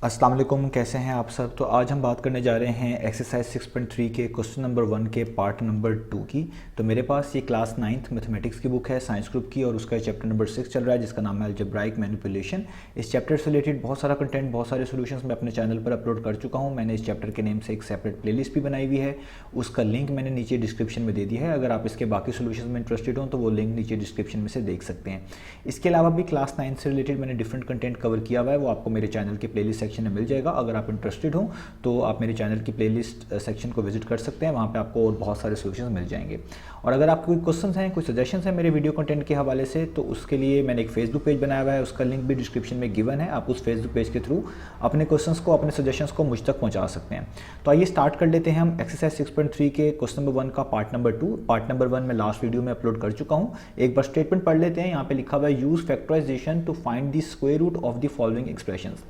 अस्सलाम वालेकुम, कैसे हैं आप सब। तो आज हम बात करने जा रहे हैं एक्सरसाइज 6.3 के क्वेश्चन नंबर 1 के पार्ट नंबर 2 की। तो मेरे पास ये क्लास 9th मैथमेटिक्स की बुक है साइंस ग्रुप की, और उसका चैप्टर नंबर 6 चल रहा है जिसका नाम है अलजेब्राइक मैनिपुलेशन। इस चैप्टर से रिलेटेड बहुत सारा कंटेंट, बहुत सारे सोल्यूशंस मैं अपने चैनल पर अपलोड कर चुका हूँ। मैंने इस चैप्टर के नेम से एक सेपरेट प्लेलिस्ट भी बनाई हुई है, उसका लिंक मैंने नीचे डिस्क्रिप्शन में दे दिया है। अगर आप इसके बाकी सोल्यूशन में इंटरेस्टेड हो तो वो लिंक नीचे डिस्क्रिप्शन में से देख सकते हैं। इसके अलावा भी क्लास 9 से रिलेटेड मैंने डिफरेंट कंटेंट कवर किया हुआ है, वो आपको मेरे चैनल के प्लेलिस्ट सेक्शन में मिल जाएगा। अगर आप इंटरेस्टेड हो तो आप मेरे चैनल की प्लेलिस्ट सेक्शन को विजिट कर सकते हैं, वहाँ पे आपको और बहुत सारे सॉल्यूशंस मिल जाएंगे। और अगर आपके कोई क्वेश्चंस हैं, कोई सजेशंस हैं मेरे वीडियो कंटेंट के हवाले से, तो उसके लिए मैंने एक फेसबुक पेज बनाया हुआ है, उसका लिंक भी डिस्क्रिप्शन में गिवन है। आप उस फेसबुक पेज के थ्रू अपने क्वेश्चंस को, अपने सजेशंस को मुझ तक पहुँचा सकते हैं। तो आइए स्टार्ट कर लेते हैं हम एक्सरसाइज 6.3 के क्वेश्चन नंबर 1 का पार्ट नंबर 2। पार्ट नंबर 1 मैं लास्ट वीडियो में अपलोड कर चुका हूँ। एक बार स्टेटमेंट पढ़ लेते हैं। यहाँ पे लिखा हुआ है use factorisation to find the square root of the following expressions.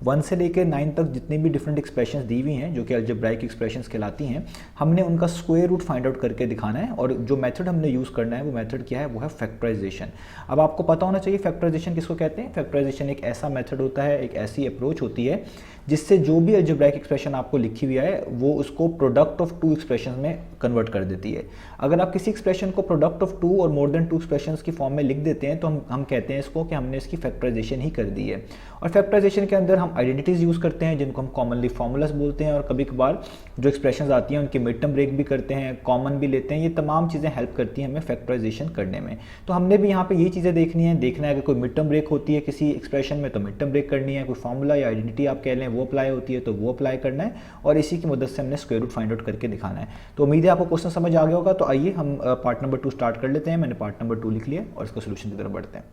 1 से लेकर 9 तक जितनी भी डिफरेंट एक्सप्रेशंस दी हुई हैं जो कि अलजेब्राइक एक्सप्रेशंस कहलाती हैं, हमने उनका स्क्वायर रूट फाइंड आउट करके दिखाना है। और जो मेथड हमने यूज़ करना है वो मेथड क्या है, वो है फैक्टराइजेशन। अब आपको पता होना चाहिए फैक्टराइजेशन किसको कहते हैं। फैक्टराइजेशन एक ऐसा मेथड होता है, एक ऐसी अप्रोच होती है जिससे जो भी अलजेब्राइक एक्सप्रेशन आपको लिखी हुई है वो उसको प्रोडक्ट ऑफ टू एक्सप्रेशन में कन्वर्ट कर देती है। अगर आप किसी एक्सप्रेशन को प्रोडक्ट ऑफ टू और मोर देन टू एक्सप्रेशंस की फॉर्म में लिख देते हैं तो हम कहते हैं इसको कि हमने इसकी फैक्टराइजेशन ही कर दी है। और फैक्टराइजेशन के अंदर हम आइडेंटिटीज यूज़ करते हैं जिनको हम कॉमनली फॉर्मूलास बोलते हैं, और कभी कभार जो एक्सप्रेशंस आती हैं उनके मिड टर्म ब्रेक भी करते हैं, कॉमन भी लेते हैं। ये तमाम चीज़ें हेल्प करती हैं हमें फैक्टराइजेशन करने में। तो हमने भी यहाँ पे ये चीज़ें देखनी है, देखना है अगर कोई मिड टर्म ब्रेक होती है किसी एक्सप्रेशन में तो मिड टर्म ब्रेक करनी है, कोई फॉर्मूला या आइडेंटिटी आप कह लें वो अप्लाई होती है तो वो अप्लाई करना है, और इसी की मदद से हमने स्क्वायर रूट फाइंड आउट करके दिखाना है। तो उम्मीद है आपको क्वेश्चन समझ आ गया होगा। तो आइए हम पार्ट नंबर 2 स्टार्ट कर लेते हैं। मैंने पार्ट नंबर 2 लिख लिया और इसका सोल्यूशन की तरफ बढ़ते हैं।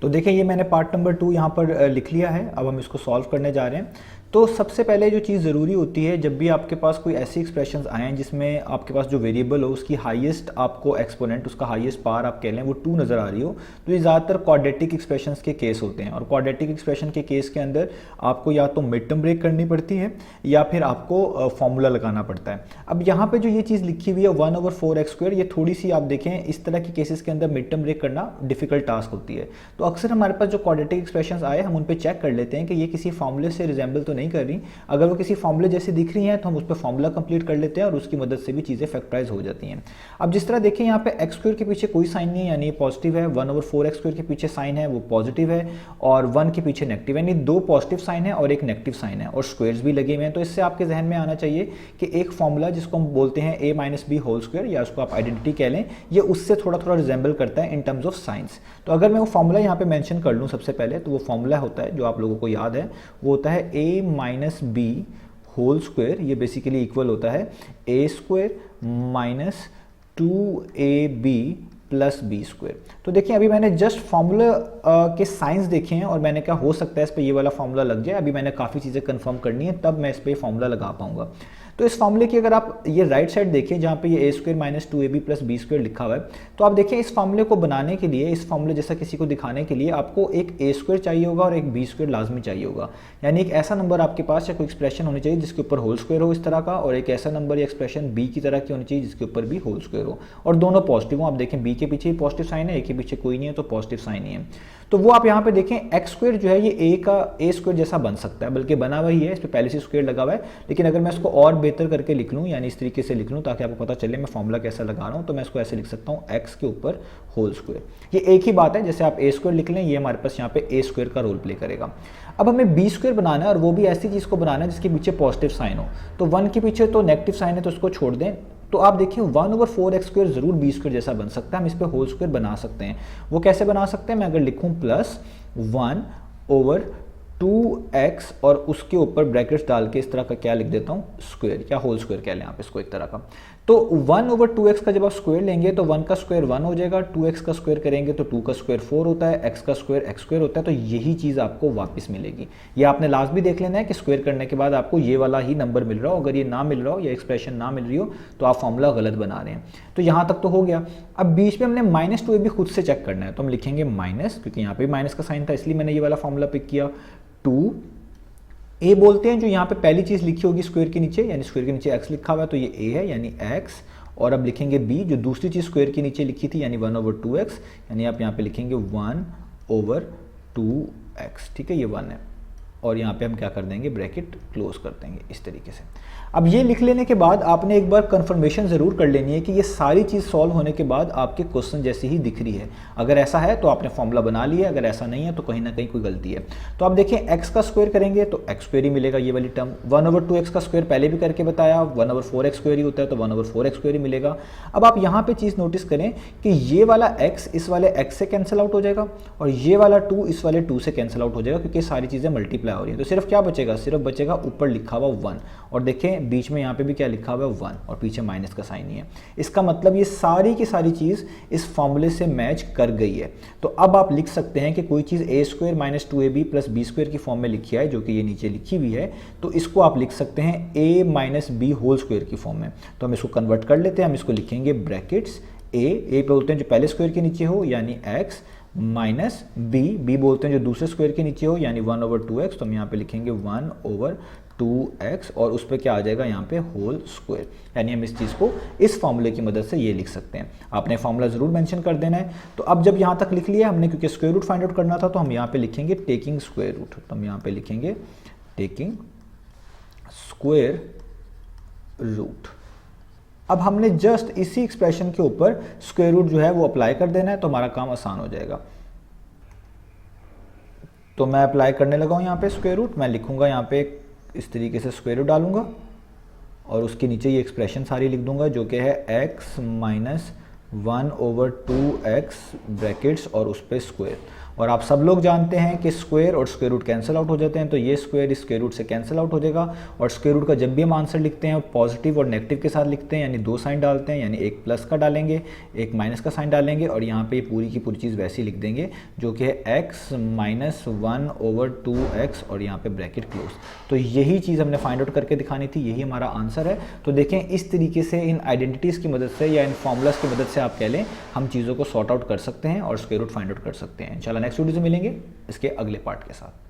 तो देखिए ये मैंने पार्ट नंबर 2 यहाँ पर लिख लिया है। अब हम इसको सॉल्व करने जा रहे हैं। तो सबसे पहले जो चीज़ ज़रूरी होती है, जब भी आपके पास कोई ऐसी एक्सप्रेशंस आएँ जिसमें आपके पास जो वेरिएबल हो उसकी हाईएस्ट आपको एक्सपोनेंट, उसका हाईएस्ट पावर आप कह लें वो 2 नज़र आ रही हो, तो ये ज़्यादातर क्वाड्रेटिक एक्सप्रेशंस के केस होते हैं। और क्वाड्रेटिक एक्सप्रेशन के केस के अंदर आपको या तो मिड टर्म ब्रेक करनी पड़ती है या फिर आपको फॉर्मूला लगाना पड़ता है। अब यहाँ पर जो ये चीज़ लिखी हुई है 1/4x², ये थोड़ी सी आप देखें इस तरह के केसेस के अंदर मिड टर्म ब्रेक करना डिफिकल्ट टास्क होती है। तो अक्सर हमारे पास जो क्वाड्रेटिक एक्सप्रेशंस आए हम उन पे चेक कर लेते हैं कि ये किसी फॉर्मूले से रिजेंबल तो नहीं कर रही। अगर वो किसी फॉर्मूले जैसी दिख रही हैं तो हम उस पर फॉर्मूला कंप्लीट कर लेते हैं और उसकी मदद से भी चीज़ें फैक्टराइज हो जाती हैं। अब जिस तरह देखें यहाँ पे x² के पीछे कोई साइन नहीं है यानी पॉजिटिव है, 1/4x² के पीछे साइन है वो पॉजिटिव है, और 1 के पीछे नेगेटिव, यानी 2 पॉजिटिव साइन है और एक नेगेटिव साइन है, और स्क्वायर्स भी लगे हुए हैं। तो इससे आपके जहन में आना चाहिए कि एक फॉर्मूला जिसको हम बोलते हैं a-b² या उसको आप आइडेंटिटी कह लें, ये उससे थोड़ा थोड़ा रिजेंबल करता है इन टर्म्स ऑफ साइंस। तो अगर मैं वो फॉर्मूला यहाँ पे मेंशन कर लूँ सबसे पहले, तो वो फॉर्मूला होता है जो आप लोगों को याद है, वो होता है a-b²। ये बेसिकली इक्वल होता है a² - 2ab + b²। तो देखिए अभी मैंने जस्ट फॉर्मूला के साइंस देखे हैं और मैंने कहा हो सकता है इस पर ये वाला फॉर्मूला लग जाए। अभी मैंने काफ़ी चीज़ें कंफर्म करनी है तब मैं इस पर फॉर्मूला लगा पाऊंगा। तो इस फॉर्मूले की अगर आप ये राइट साइड देखें जहाँ पे ये a² - 2ab + b² लिखा हुआ है, तो आप देखिए इस फॉर्मूले को बनाने के लिए, इस फॉर्मूले जैसा किसी को दिखाने के लिए आपको एक a² चाहिए होगा और एक b² लाजमी चाहिए होगा। यानी एक ऐसा नंबर आपके पास या कोई एक्सप्रेशन होनी चाहिए जिसके ऊपर होल स्क्वायर हो इस तरह का, और एक ऐसा नंबर या एक्सप्रेशन b की तरह की होनी चाहिए जिसके ऊपर भी होल स्क्वायर हो, और दोनों पॉजिटिव हो। आप देखें b के पीछे पॉजिटिव साइन है, a के पीछे कोई नहीं है तो पॉजिटिव साइन ही है। तो वो आप यहाँ पे देखें x² जो है ये a का a² जैसा बन सकता है, बल्कि बना हुआ ही है, इस पर पहले से स्क्वायर लगा हुआ है। लेकिन अगर मैं इसको और बेहतर करके लिख लूँ, यानी इस तरीके से लिख लूँ ताकि आपको पता चले मैं फॉर्मूला कैसा लगा रहा हूँ, तो मैं इसको ऐसे लिख सकता हूँ x के ऊपर होल स्क्वायर। ये एक ही बात है, जैसे आप a² लिख लें, ये हमारे पास यहाँ पे a² का रोल प्ले करेगा। अब हमें b² बनाना है, और वो भी ऐसी चीज़ को बनाना है जिसके पीछे पॉजिटिव साइन हो। तो 1 के पीछे तो नेगेटिव साइन है तो उसको छोड़ दें। तो आप देखिए 1/4x² जरूर b² जैसा बन सकता है, हम इस पर होल स्क्वायर बना सकते हैं। वो कैसे बना सकते हैं, मैं अगर लिखूँ +1/2x और उसके ऊपर ब्रैकेट्स डाल के इस तरह का क्या लिख देता हूँ, स्क्वायर या होल स्क्वायर कह लें आप इसको एक तरह का। तो 1/2x का जब आप स्क्वायर लेंगे तो 1 का स्क्वायर 1 हो जाएगा, 2x का स्क्वायर करेंगे तो 2 का स्क्वायर 4 होता है, x का स्क्वायर x² होता है। तो यही चीज़ आपको वापस मिलेगी। ये आपने लास्ट भी देख लेना है कि स्क्वायर करने के बाद आपको ये वाला ही नंबर मिल रहा हो। अगर ये ना मिल रहा हो या एक्सप्रेशन ना मिल रही हो तो आप फॉर्मूला गलत बना रहे हैं। तो यहाँ तक तो हो गया। अब बीच में हमने -2ab खुद से चेक करना है, तो हम लिखेंगे माइनस, क्योंकि यहाँ पे माइनस का साइन था इसलिए मैंने ये वाला फॉर्मूला पिक किया। 2 a बोलते हैं जो यहाँ पे पहली चीज़ लिखी होगी स्क्वायर के नीचे, यानी स्क्वायर के नीचे x लिखा हुआ है तो ये a है यानी x, और अब लिखेंगे b जो दूसरी चीज़ स्क्वायर के नीचे लिखी थी यानी 1/2x, यानी आप यहाँ पे लिखेंगे 1/2 2x, ठीक है, ये 1 है, और यहाँ पे हम क्या कर देंगे, ब्रैकेट क्लोज कर देंगे इस तरीके से। अब ये लिख लेने के बाद आपने एक बार कंफर्मेशन ज़रूर कर लेनी है कि ये सारी चीज़ सॉल्व होने के बाद आपके क्वेश्चन जैसी ही दिख रही है। अगर ऐसा है तो आपने फॉर्मूला बना लिया, अगर ऐसा नहीं है तो कहीं ना कहीं कोई गलती है। तो आप देखें x का स्क्वायर करेंगे तो x स्क्वायर ही मिलेगा, ये वाली टर्म। 1/2x का स्क्वायर पहले भी करके बताया, 1/4x स्क्वायर ही होता है, तो 1/4x स्क्वायर ही मिलेगा। अब आप यहाँ पे चीज़ नोटिस करें कि ये वाला x इस वाले x से कैंसिल आउट हो जाएगा और ये वाला 2 इस वाले 2 से कैंसिल आउट हो जाएगा, क्योंकि सारी चीज़ें मल्टीप्लाई हो रही है। तो सिर्फ क्या बचेगा, सिर्फ बचेगा ऊपर लिखा हुआ 1, और देखें बीच में यहाँ पे भी क्या लिखा हुआ है 1, और पीछे माइनस का साइन ही है। इसका मतलब ये सारी की सारी चीज़ इस फॉर्मूले से मैच कर गई है। तो अब आप लिख सकते हैं कि कोई चीज़ a square minus 2ab plus b square की फॉर्म में लिखी है, जो कि ये नीचे लिखी हुई है, तो इसको आप लिख सकते हैं a minus b whole square की फॉर्म में। तो हम इसको कन्वर्ट कर लेते हैं, हम इसको लिखेंगे ब्रैकेट्स a पे बोलते हैं जो पहले स्क्वायर के नीचे हो यानी x, माइनस b बोलते हैं जो दूसरे स्क्वायर के नीचे हो यानी 1/2x, तो हम यहाँ पे लिखेंगे 1/2x, और उस पर क्या आ जाएगा यहाँ पे होल स्क्वायर। यानी हम इस चीज़ को इस फॉर्मूले की मदद से ये लिख सकते हैं। आपने फॉर्मूला ज़रूर मेंशन कर देना है। तो अब जब यहाँ तक लिख लिया हमने, क्योंकि स्क्वायर रूट फाइंड आउट करना था, तो हम यहाँ पे लिखेंगे टेकिंग स्क्वायर रूट। तो हम यहाँ पे लिखेंगे टेकिंग स्क्वायर रूट। अब हमने जस्ट इसी एक्सप्रेशन के ऊपर स्क्वायर रूट जो है वो अप्लाई कर देना है, तो हमारा काम आसान हो जाएगा। तो मैं अप्लाई करने लगा हूँ यहाँ पे स्क्वायर रूट। मैं लिखूंगा यहाँ पे इस तरीके से स्क्वायर रूट डालूंगा और उसके नीचे ये एक्सप्रेशन सारी लिख दूंगा जो कि है x माइनस 1/2x ब्रैकेट्स और उस पर स्क्वायर। और आप सब लोग जानते हैं कि स्क्वायर और स्क्वायर रूट कैंसिल आउट हो जाते हैं, तो ये स्क्वायर इस स्क्वायर रूट से कैंसिल आउट हो जाएगा। और स्क्वायर रूट का जब भी हम आंसर लिखते हैं पॉजिटिव और नेगेटिव के साथ लिखते हैं, यानी 2 साइन डालते हैं, यानी एक प्लस का डालेंगे एक माइनस का साइन डालेंगे, और यहाँ पे पूरी की पूरी चीज़ वैसी लिख देंगे जो कि है x माइनस 1/2x और यहाँ पे ब्रैकेट क्लोज। तो यही चीज़ हमने फाइंड आउट करके दिखानी थी, यही हमारा आंसर है। तो देखें इस तरीके से इन आइडेंटिटीज़ की मदद से या इन फॉर्मूलाज की मदद से आप कह लें हम चीज़ों को सॉर्ट आउट कर सकते हैं और स्क्वायर रूट फाइंड आउट कर सकते हैं। इंशाल्लाह नेक्स्ट वीडियो से मिलेंगे इसके अगले पार्ट के साथ।